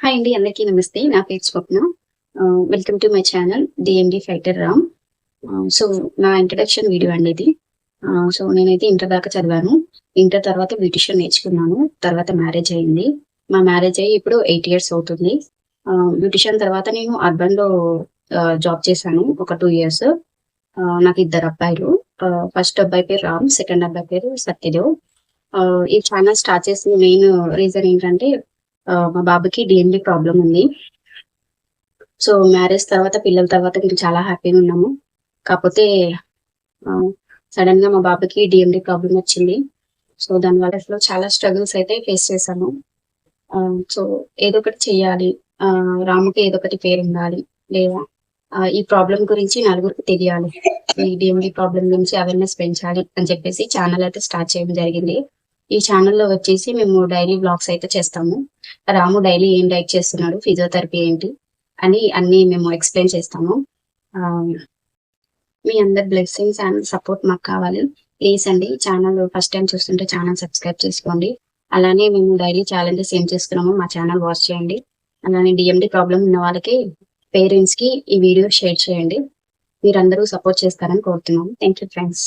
Hi అండి, అందరికీ నమస్తే. నా పేరు Swapna. Welcome to my channel DMD fighter Ram. So నా ఇంట్రడక్షన్ వీడియో అండి ఇది. సో నేనైతే ఇంటర్ దాకా చదివాను. ఇంటర్ తర్వాత బ్యూటిషియన్ నేర్చుకున్నాను. తర్వాత మ్యారేజ్ అయింది. మా మ్యారేజ్ అయ్యి ఇప్పుడు 8 ఇయర్స్ అవుతుంది. బ్యూటిషియన్ తర్వాత నేను అర్బన్‌లో జాబ్ చేశాను ఒక 2 ఇయర్స్. నాకు ఇద్దరు అబ్బాయిలు. ఫస్ట్ అబ్బాయి పేరు రామ్, సెకండ్ అబ్బాయి పేరు సత్యదేవ్. ఈ ఛానల్ స్టార్ట్ చేసిన మెయిన్ రీజన్ ఏంటంటే మా బాబుకి డిఎండి ప్రాబ్లం ఉంది. సో మ్యారేజ్ తర్వాత పిల్లల తర్వాత మేము చాలా హ్యాపీగా ఉన్నాము. కాకపోతే సడన్ గా మా బాబుకి డిఎండి ప్రాబ్లం వచ్చింది. సో దానివల్ల అసలు చాలా స్ట్రగుల్స్ అయితే ఫేస్ చేశాను. సో ఏదో ఒకటి చెయ్యాలి, రాముకి ఏదో ఒకటి పేరు ఉండాలి, లేదా ఈ ప్రాబ్లం గురించి నలుగురికి తెలియాలి, ఈ డిఎండి ప్రాబ్లం గురించి అవేర్నెస్ పెంచాలి అని చెప్పేసి ఛానల్ అయితే స్టార్ట్ చేయడం జరిగింది. ఈ ఛానల్లో వచ్చేసి మేము డైలీ బ్లాగ్స్ అయితే చేస్తాము. రాము డైలీ ఏం డైట్ చేస్తున్నాడు, ఫిజియోథెరపీ ఏంటి అని అన్ని మేము ఎక్స్ప్లెయిన్ చేస్తాము. మీ అందరి బ్లెస్సింగ్స్ అండ్ సపోర్ట్ మాకు కావాలి. ప్లీజ్ అండి, ఛానల్ ఫస్ట్ టైం చూస్తుంటే ఛానల్ సబ్స్క్రైబ్ చేసుకోండి. అలానే మేము డైలీ ఛాలెంజెస్ ఏం చేస్తున్నామో మా ఛానల్ వాచ్ చేయండి. అలానే డిఎండి ప్రాబ్లం ఉన్న వాళ్ళకి, పేరెంట్స్కి ఈ వీడియో షేర్ చేయండి. మీరందరూ సపోర్ట్ చేస్తారని కోరుతున్నాము. Thank you friends.